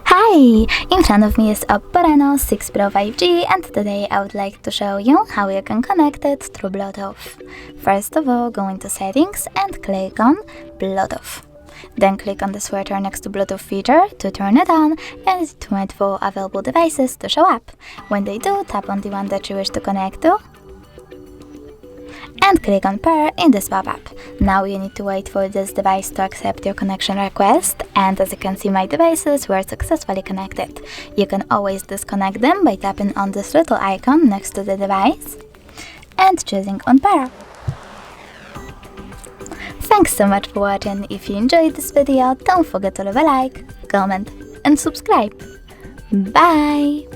Hi! In front of me is OPPO Reno 6 Pro 5G, and today I would like to show you how you can connect it through Bluetooth. First of all, go into Settings and click on Bluetooth. Then click on the sweater next to Bluetooth feature to turn it on, and it wait for available devices to show up. When they do, tap on the one that you wish to connect to and click on Pair in this pop-up. Now you need to wait for this device to accept your connection request, and as you can see, my devices were successfully connected. You can always disconnect them by tapping on this little icon next to the device and choosing on Pair. Thanks so much for watching. If you enjoyed this video, don't forget to leave a like, comment and subscribe. Bye!